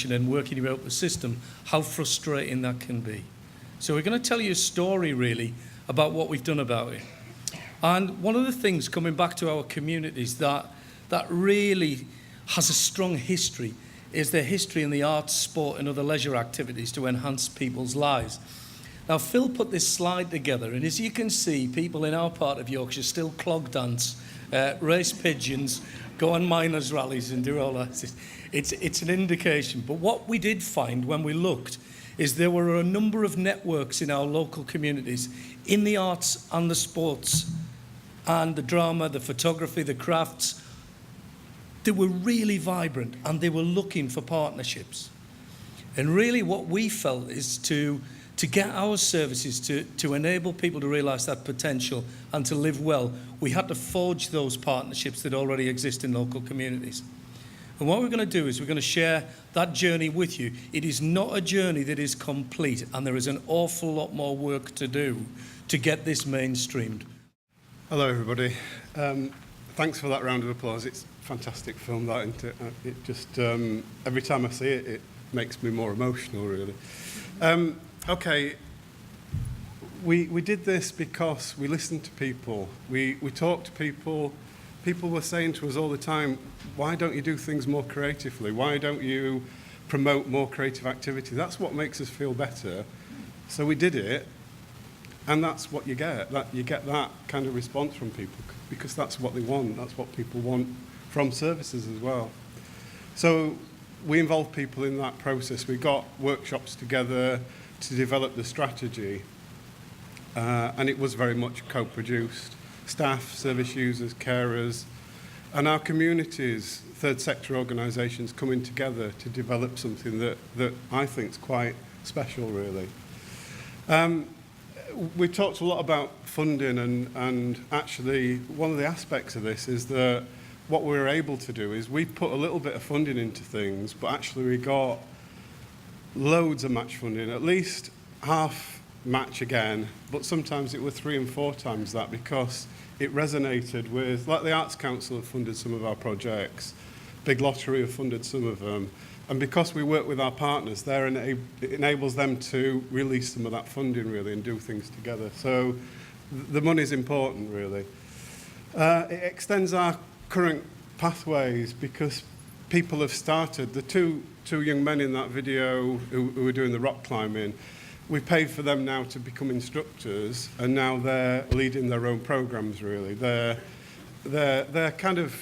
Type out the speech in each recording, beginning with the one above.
and working out the system, how frustrating that can be. So we're going to tell you a story really about what we've done about it. And one of the things coming back to our communities that really has a strong history is their history in the arts, sport and other leisure activities to enhance people's lives. Now Phil put this slide together, and as you can see, people in our part of Yorkshire still clog dance, race pigeons, go on miners' rallies and do all that. It's an indication. But what we did find when we looked is there were a number of networks in our local communities in the arts and the sports and the drama, the photography, the crafts. They were really vibrant and they were looking for partnerships. And really what we felt is to get our services to enable people to realise that potential and to live well, we had to forge those partnerships that already exist in local communities. And what we're going to do is we're going to share that journey with you. It is not a journey that is complete, and there is an awful lot more work to do to get this mainstreamed. Hello everybody. Thanks for that round of applause. It's a fantastic film, that, isn't it? It just, every time I see it, it makes me more emotional, really. Okay, we did this because we listened to people. We talked to people. People were saying to us all the time, why don't you do things more creatively? Why don't you promote more creative activity? That's what makes us feel better. So we did it, and that's what you get. You get that kind of response from people because that's what they want. That's what people want from services as well. So we involved people in that process. We got workshops together to develop the strategy, and it was very much co-produced. Staff, service users, carers, and our communities, third sector organisations coming together to develop something that I think is quite special, really. We talked a lot about funding, and actually one of the aspects of this is that what we were able to do is we put a little bit of funding into things, but actually we got loads of match funding, at least half match again, but sometimes it was 3 and 4 times that because it resonated with, like the Arts Council have funded some of our projects, Big Lottery have funded some of them, and because we work with our partners, it enables them to release some of that funding really and do things together. So the money's important really. It extends our current pathways because people have started, the two young men in that video who were doing the rock climbing, we paid for them now to become instructors, and now they're leading their own programs really. They're kind of,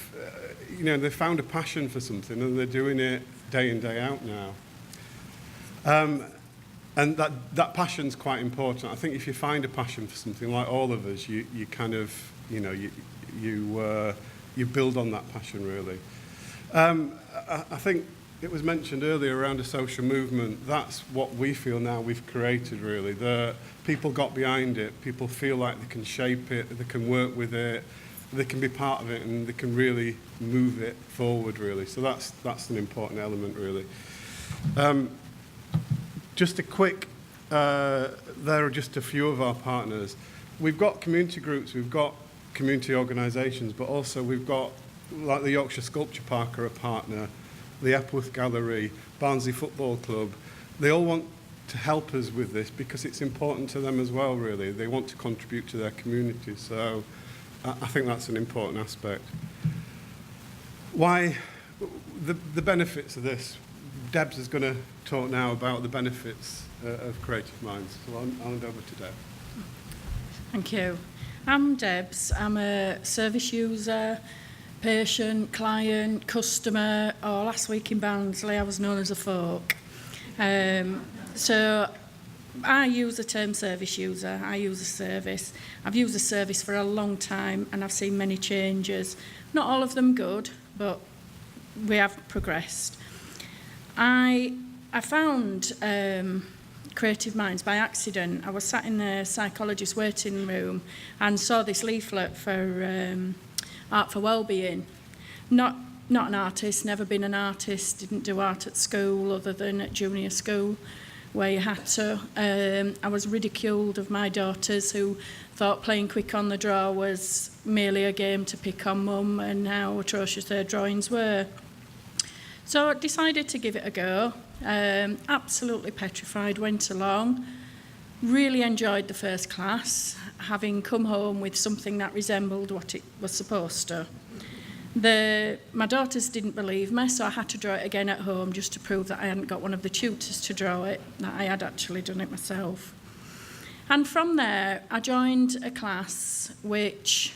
they found a passion for something and they're doing it day in, day out now. And that passion's quite important. I think if you find a passion for something, like all of us, you kind of, you build on that passion really. I think it was mentioned earlier around a social movement. That's what we feel now we've created really. The people got behind it. People feel like they can shape it, they can work with it, they can be part of it, and they can really move it forward really. So that's an important element really. Just a quick, there are just a few of our partners. We've got community groups, we've got community organisations, but also we've got, like the Yorkshire Sculpture Park are a partner, the Epworth Gallery, Barnsley Football Club. They all want to help us with this because it's important to them as well, really. They want to contribute to their community, so I think that's an important aspect. Why, the benefits of this. Debs is going to talk now about the benefits of Creative Minds, so I'll hand over to Deb. Thank you. I'm Debs. I'm a service user, patient, client, customer, or last week in Barnsley I was known as a folk. So I use the term service user, I use a service. I've used a service for a long time and I've seen many changes. Not all of them good, but we have progressed. I found Creative Minds by accident. I was sat in the psychologist's waiting room and saw this leaflet for Art for Wellbeing. Not an artist, never been an artist, didn't do art at school other than at junior school where you had to. I was ridiculed of my daughters who thought playing quick on the draw was merely a game to pick on mum and how atrocious their drawings were. So I decided to give it a go. Absolutely petrified, went along. Really enjoyed the first class, having come home with something that resembled what it was supposed to. My daughters didn't believe me, so I had to draw it again at home just to prove that I hadn't got one of the tutors to draw it, that I had actually done it myself. And from there, I joined a class which,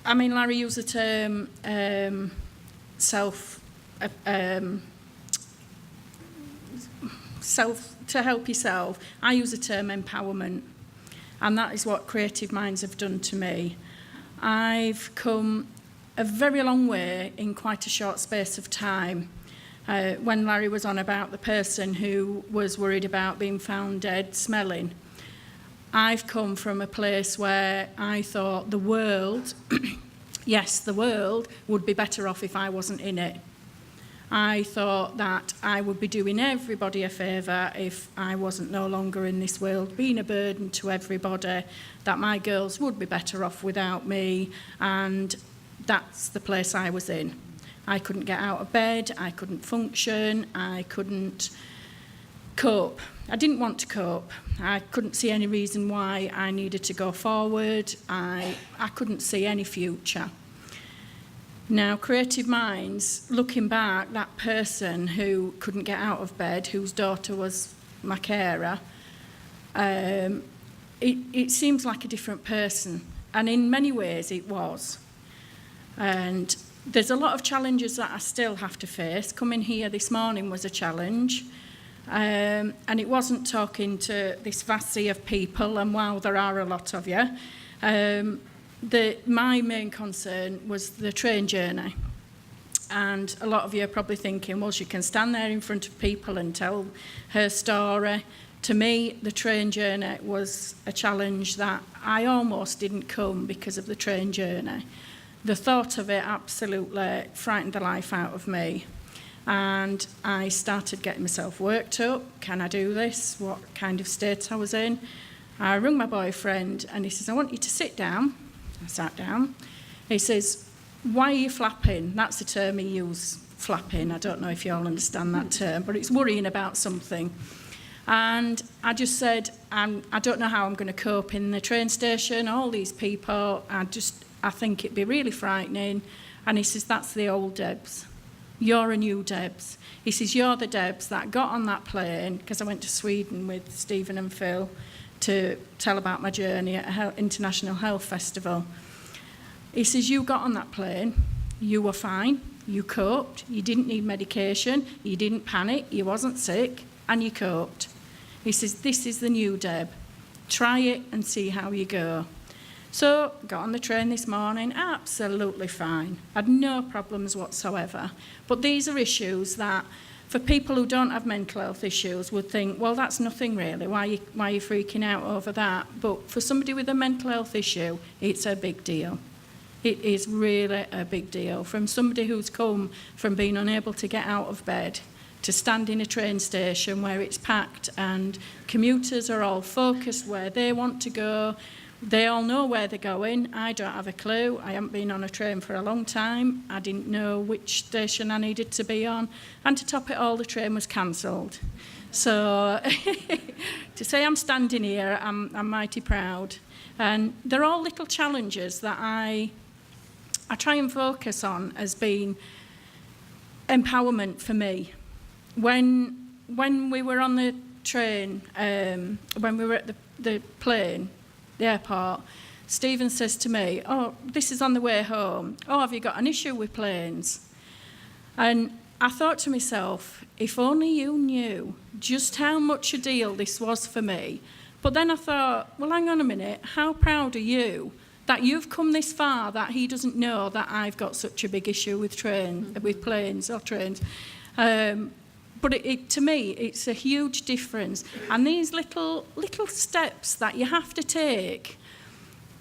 I mean, Larry used the term to help yourself. I use the term empowerment, and that is what Creative Minds have done to me. I've come a very long way in quite a short space of time. When Larry was on about the person who was worried about being found dead smelling, I've come from a place where I thought the world, yes, the world would be better off if I wasn't in it. I thought that I would be doing everybody a favour if I wasn't no longer in this world, being a burden to everybody, that my girls would be better off without me, and that's the place I was in. I couldn't get out of bed, I couldn't function, I couldn't cope. I didn't want to cope. I couldn't see any reason why I needed to go forward. I couldn't see any future. Now, Creative Minds, looking back, that person who couldn't get out of bed, whose daughter was my carer, it seems like a different person. And in many ways it was. And there's a lot of challenges that I still have to face. Coming here this morning was a challenge. And it wasn't talking to this vast sea of people, and wow, there are a lot of you. My main concern was the train journey. And a lot of you are probably thinking, well, she can stand there in front of people and tell her story. To me, the train journey was a challenge that I almost didn't come because of the train journey. The thought of it absolutely frightened the life out of me. And I started getting myself worked up. Can I do this? What kind of state I was in? I rang my boyfriend and he says, I want you to sit down. I sat down. He says, why are you flapping? That's the term he used, flapping. I don't know if you all understand that term, but it's worrying about something. And I just said, I don't know how I'm going to cope in the train station, all these people. I think it'd be really frightening. And he says, that's the old Debs. You're a new Debs. He says, you're the Debs that got on that plane, because I went to Sweden with Stephen and Phil to tell about my journey at an International Health Festival. He says, you got on that plane, you were fine, you coped, you didn't need medication, you didn't panic, you wasn't sick, and you coped. He says, this is the new Deb. Try it and see how you go. So, got on the train this morning, absolutely fine. Had no problems whatsoever. But these are issues that, for people who don't have mental health issues, would think, well, that's nothing really. Why are you freaking out over that? But for somebody with a mental health issue, it's a big deal. It is really a big deal. From somebody who's come from being unable to get out of bed to stand in a train station where it's packed and commuters are all focused where they want to go. They all know where they're going. I don't have a clue. I haven't been on a train for a long time. I didn't know which station I needed to be on. And to top it all, the train was cancelled. So to say I'm standing here, I'm mighty proud. And they're all little challenges that I try and focus on as being empowerment for me. When we were on the train, when we were at the plane, the airport, Stephen says to me, oh, this is on the way home. Oh, have you got an issue with planes? And I thought to myself, if only you knew just how much a deal this was for me. But then I thought, well, hang on a minute, how proud are you that you've come this far, that he doesn't know that I've got such a big issue with planes or trains. But to me, it's a huge difference. And these little steps that you have to take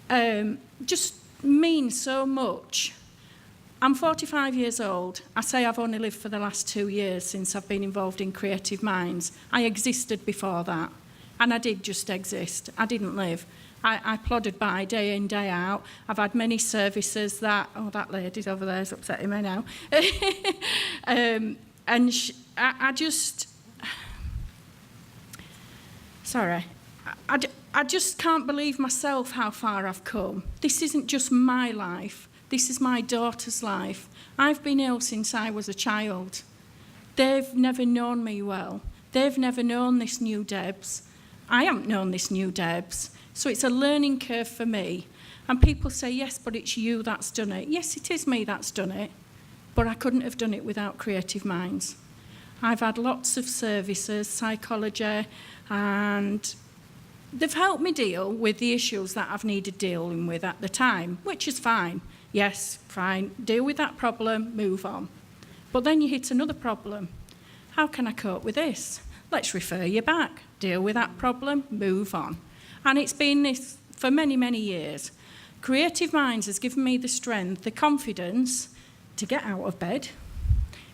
just mean so much. I'm 45 years old. I say I've only lived for the last 2 years since I've been involved in Creative Minds. I existed before that. And I did just exist. I didn't live. I plodded by day in, day out. I've had many services that, oh, that lady's over there is upsetting me now. I just, sorry, I just can't believe myself how far I've come. This isn't just my life. This is my daughter's life. I've been ill since I was a child. They've never known me well. They've never known this new Debs. I haven't known this new Debs. So it's a learning curve for me. And people say, yes, but it's you that's done it. Yes, it is me that's done it. But I couldn't have done it without Creative Minds. I've had lots of services, psychology, and they've helped me deal with the issues that I've needed dealing with at the time, which is fine. Yes, fine, deal with that problem, move on. But then you hit another problem. How can I cope with this? Let's refer you back. Deal with that problem, move on. And it's been this for many, many years. Creative Minds has given me the strength, the confidence to get out of bed,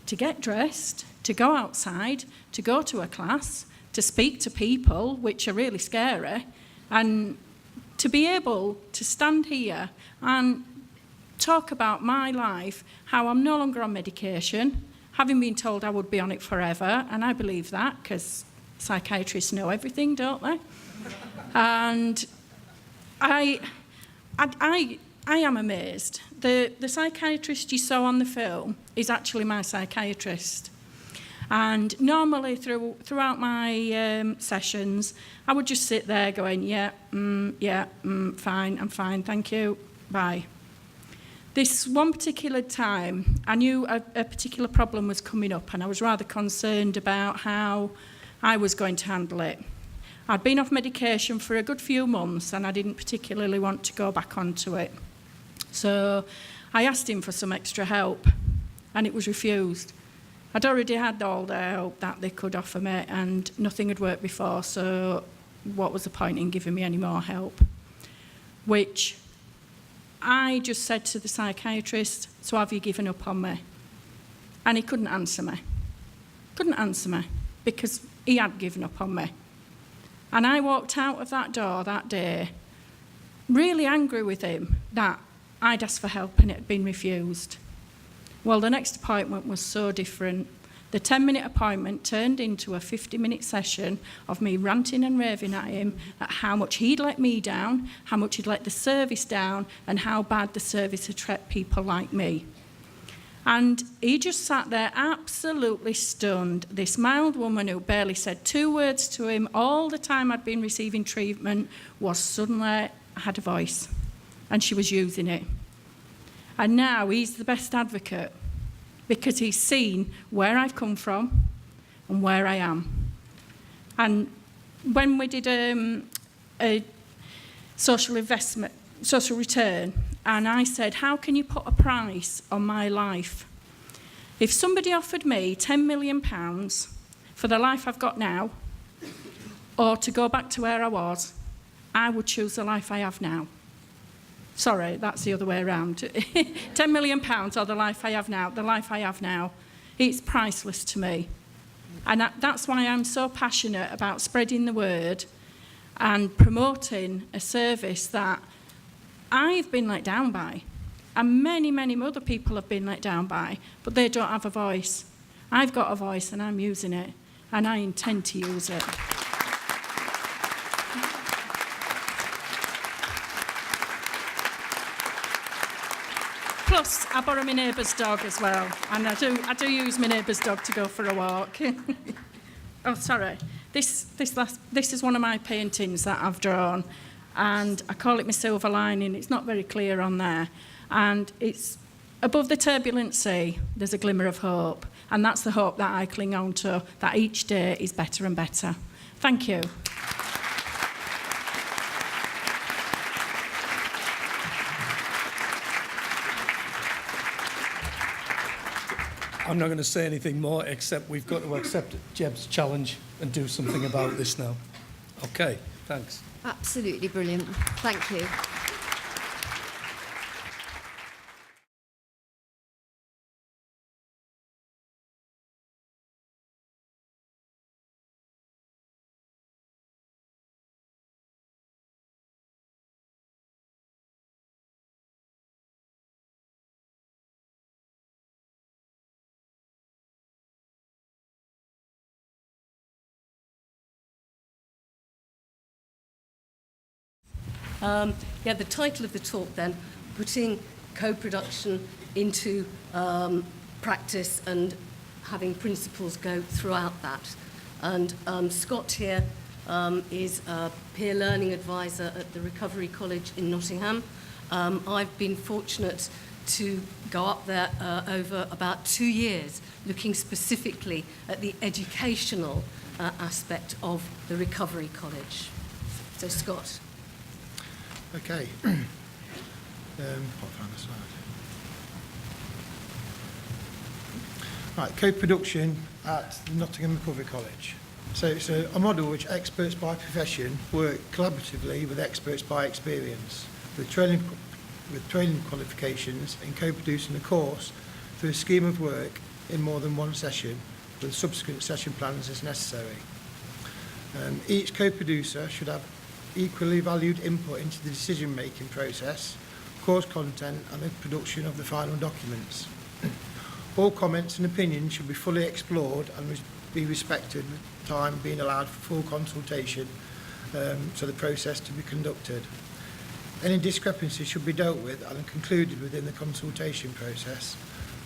to get dressed, to go outside, to go to a class, to speak to people, which are really scary, and to be able to stand here and talk about my life, how I'm no longer on medication, having been told I would be on it forever, and I believe that because psychiatrists know everything, don't they? And I am amazed. The psychiatrist you saw on the film is actually my psychiatrist. And normally throughout my sessions, I would just sit there going, fine, I'm fine, thank you, bye. This one particular time, I knew a particular problem was coming up, and I was rather concerned about how I was going to handle it. I'd been off medication for a good few months, and I didn't particularly want to go back onto it. So I asked him for some extra help, and it was refused. I'd already had all the help that they could offer me, and nothing had worked before, so what was the point in giving me any more help? Which I just said to the psychiatrist, so have you given up on me? And he couldn't answer me. Couldn't answer me, because he had given up on me. And I walked out of that door that day, really angry with him that I'd asked for help and it had been refused. Well, the next appointment was so different. The 10-minute appointment turned into a 50-minute session of me ranting and raving at him at how much he'd let me down, how much he'd let the service down, and how bad the service had treated people like me. And he just sat there absolutely stunned. This mild woman who barely said 2 words to him all the time I'd been receiving treatment was suddenly had a voice, and she was using it. And now he's the best advocate because he's seen where I've come from and where I am. And when we did a social return, and I said, how can you put a price on my life? If somebody offered me £10 million for the life I've got now, or to go back to where I was, I would choose the life I have now. Sorry, that's the other way around. £10 million or the life I have now. The life I have now, it's priceless to me. And that's why I'm so passionate about spreading the word and promoting a service that I've been let down by, and many, many other people have been let down by, but they don't have a voice. I've got a voice and I'm using it, and I intend to use it. Plus, I borrow my neighbour's dog as well, and I do use my neighbour's dog to go for a walk. Oh, sorry. This is one of my paintings that I've drawn, and I call it my silver lining. It's not very clear on there. And it's above the turbulent sea, there's a glimmer of hope, and that's the hope that I cling on to, that each day is better and better. Thank you. I'm not going to say anything more, except we've got to accept Jeb's challenge and do something about this now. Okay, thanks. Absolutely brilliant. Thank you. Yeah, the title of the talk then, putting co-production into practice and having principals go throughout that. And Scott here is a peer learning advisor at the Recovery College in Nottingham. I've been fortunate to go up there over about 2 years, looking specifically at the educational aspect of the Recovery College. So, Scott. Okay. I'll find the slide. Right, co-production at the Nottingham Recovery College. So it's a model which experts by profession work collaboratively with experts by experience, with training qualifications in co-producing a course through a scheme of work in more than one session, with subsequent session plans as necessary. Each co-producer should have equally valued input into the decision-making process, course content and the production of the final documents. All comments and opinions should be fully explored and be respected, with time being allowed for full consultation so the process to be conducted. Any discrepancies should be dealt with and concluded within the consultation process.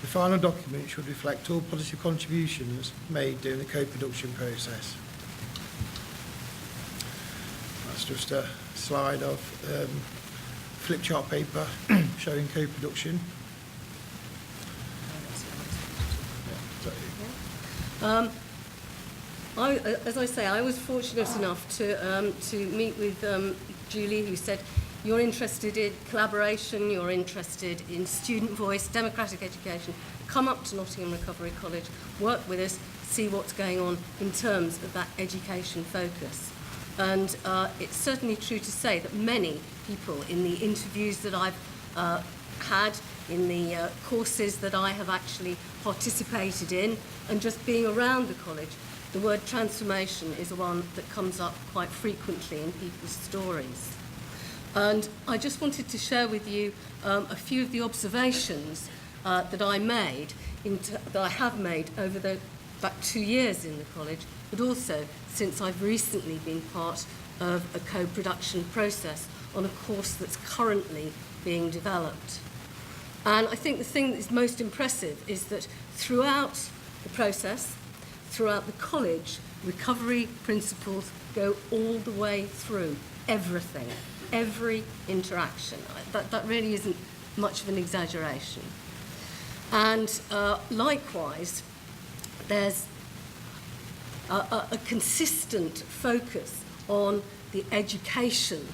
The final document should reflect all positive contributions made during the co-production process. That's just a slide of flip chart paper showing co-production. As I say, I was fortunate enough to meet with Julie, who said, you're interested in collaboration, you're interested in student voice, democratic education, come up to Nottingham Recovery College, work with us, see what's going on in terms of that education focus. And it's certainly true to say that many people in the interviews that I've had, in the courses that I have actually participated in, and just being around the college, the word transformation is one that comes up quite frequently in people's stories. And I just wanted to share with you a few of the observations that I have made over about 2 years in the college, but also since I've recently been part of a co-production process on a course that's currently being developed. And I think the thing that is most impressive is that throughout the process, throughout the college, recovery principles go all the way through everything, every interaction. That really isn't much of an exaggeration. And likewise, there's a consistent focus on the education,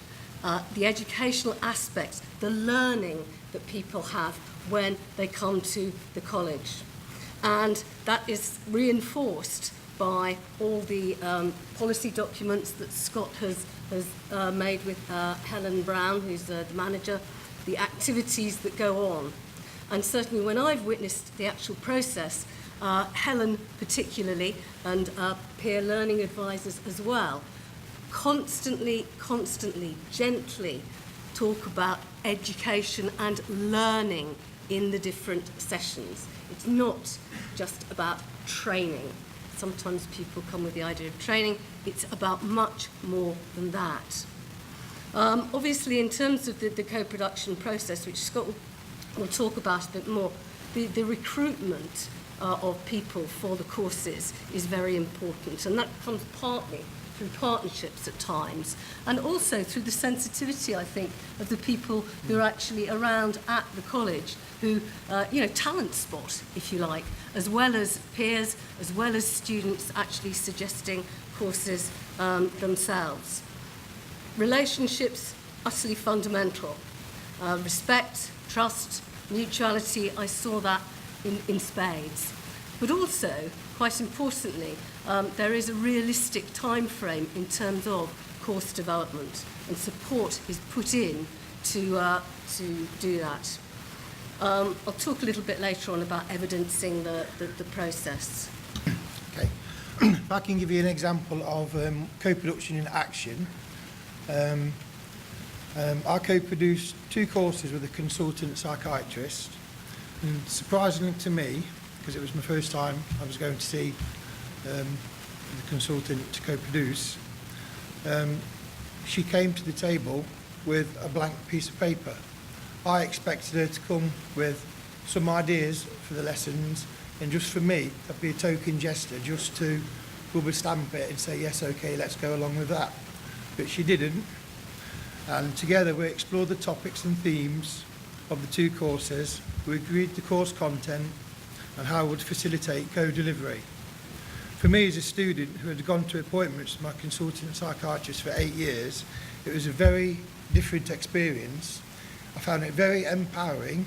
the educational aspects, the learning that people have when they come to the college. And that is reinforced by all the policy documents that Scott has made with Helen Brown, who's the manager, the activities that go on. And certainly when I've witnessed the actual process, Helen particularly, and peer learning advisors as well, constantly, gently talk about education and learning in the different sessions. It's not just about training. Sometimes people come with the idea of training. It's about much more than that. Obviously, in terms of the co-production process, which Scott will talk about a bit more, the recruitment of people for the courses is very important, and that comes partly through partnerships at times, and also through the sensitivity, I think, of the people who are actually around at the college, who, talent spot, if you like, as well as peers, as well as students actually suggesting courses themselves. Relationships, utterly fundamental. Respect, trust, mutuality, I saw that in spades. But also, quite importantly, there is a realistic time frame in terms of course development, and support is put in to do that. I'll talk a little bit later on about evidencing the process. Okay. If I can give you an example of co-production in action. I co-produced 2 courses with a consultant psychiatrist, and surprisingly to me, because it was my first time I was going to see the consultant to co-produce, she came to the table with a blank piece of paper. I expected her to come with some ideas for the lessons, and just for me, that'd be a token gesture just to rubber stamp it and say, yes, okay, let's go along with that. But she didn't. And together we explored the topics and themes of the two courses. We agreed the course content and how it would facilitate co-delivery. For me as a student who had gone to appointments with my consultant psychiatrist for 8 years, it was a very different experience. I found it very empowering.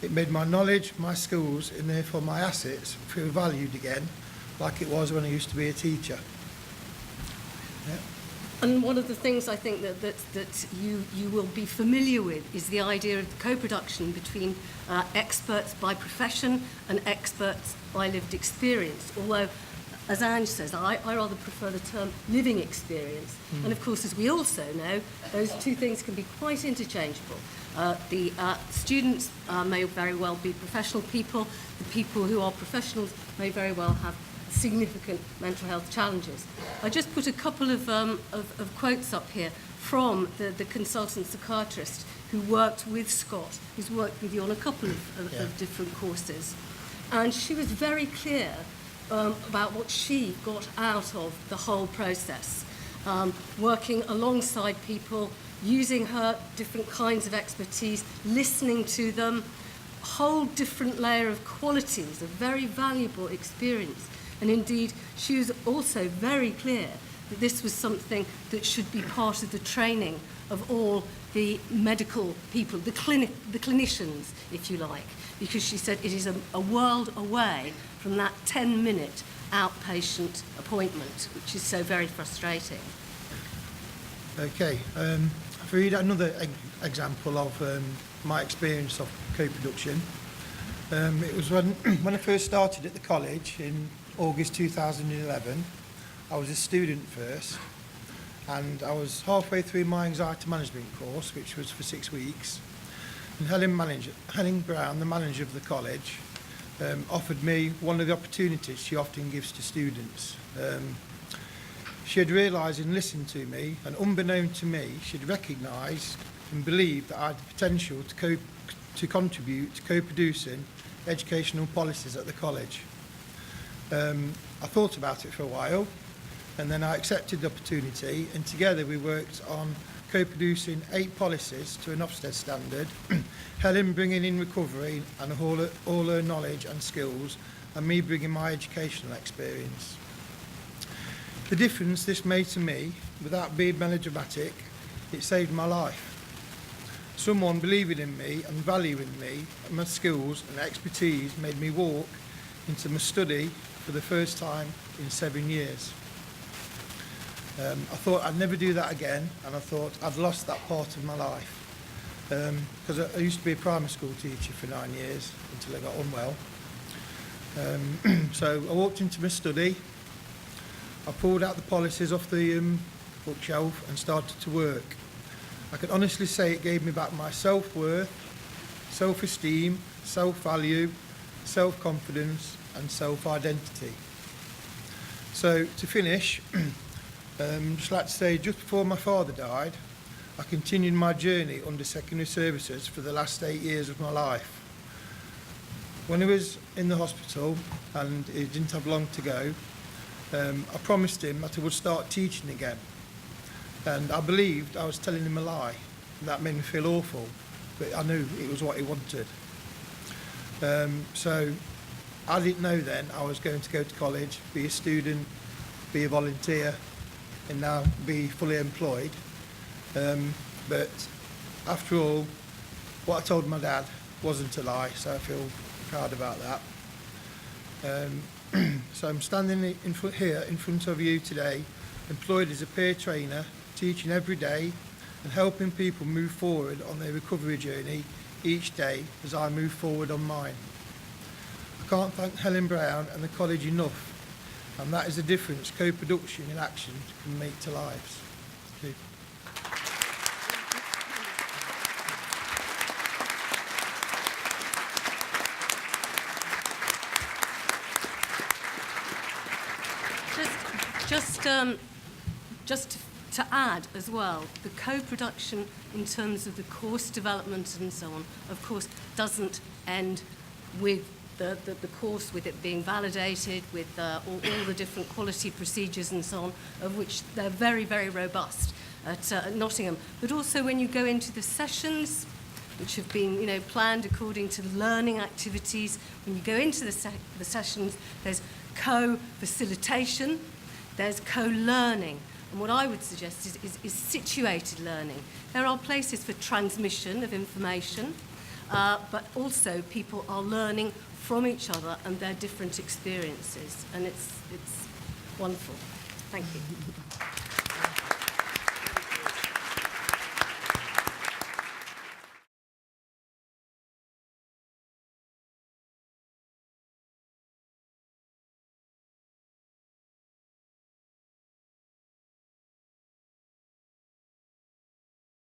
It made my knowledge, my skills, and therefore my assets feel valued again, like it was when I used to be a teacher. Yeah. And one of the things I think that you will be familiar with is the idea of the co-production between experts by profession and experts by lived experience. Although, as Ange says, I rather prefer the term living experience. And of course, as we also know, those two things can be quite interchangeable. The students may very well be professional people. The people who are professionals may very well have significant mental health challenges. I just put a couple of quotes up here from the consultant psychiatrist who worked with Scott, who's worked with you on a couple of different courses. And she was very clear about what she got out of the whole process, working alongside people, using her different kinds of expertise, listening to them, a whole different layer of qualities, a very valuable experience. And indeed, she was also very clear that this was something that should be part of the training of all the medical people, the clinicians, if you like, because she said it is a world away from that 10-minute outpatient appointment, which is so very frustrating. Okay, I'll read another example of my experience of co-production. It was when I first started at the college in August 2011. I was a student first, and I was halfway through my anxiety management course, which was for 6 weeks. And Helen Brown, the manager of the college, offered me one of the opportunities she often gives to students. She had realised and listened to me, and unbeknown to me, she'd recognised and believed that I had the potential to contribute to co-producing educational policies at the college. I thought about it for a while, and then I accepted the opportunity, and together we worked on co-producing 8 policies to an Ofsted standard, Helen bringing in recovery and all her knowledge and skills, and me bringing my educational experience. The difference this made to me, without being melodramatic, it saved my life. Someone believing in me and valuing me and my skills and expertise made me walk into my study for the first time in 7 years. I thought I'd never do that again, and I thought I'd lost that part of my life. Because I used to be a primary school teacher for 9 years until I got unwell. So I walked into my study, I pulled out the policies off the bookshelf and started to work. I can honestly say it gave me back my self-worth, self-esteem, self-value, self-confidence and self-identity. So to finish, just like to say, just before my father died, I continued my journey under secondary services for the last 8 years of my life. When he was in the hospital and he didn't have long to go, I promised him that I would start teaching again. And I believed I was telling him a lie. And that made me feel awful, but I knew it was what he wanted. So I didn't know then I was going to go to college, be a student, be a volunteer, and now be fully employed. But after all, what I told my dad wasn't a lie, so I feel proud about that. So I'm standing here in front of you today, employed as a peer trainer, teaching every day and helping people move forward on their recovery journey each day as I move forward on mine. I can't thank Helen Brown and the college enough, and that is the difference co-production in action can make to lives. Thank you. Just To add as well, the co-production in terms of the course development and so on, of course, doesn't end with the course, with it being validated, with all the different quality procedures and so on, of which they're very, very robust at Nottingham. But also when you go into the sessions, which have been, planned according to learning activities, when you go into the sessions, there's co-facilitation, there's co-learning. And what I would suggest is situated learning. There are places for transmission of information, but also people are learning from each other and their different experiences. And it's wonderful. Thank you.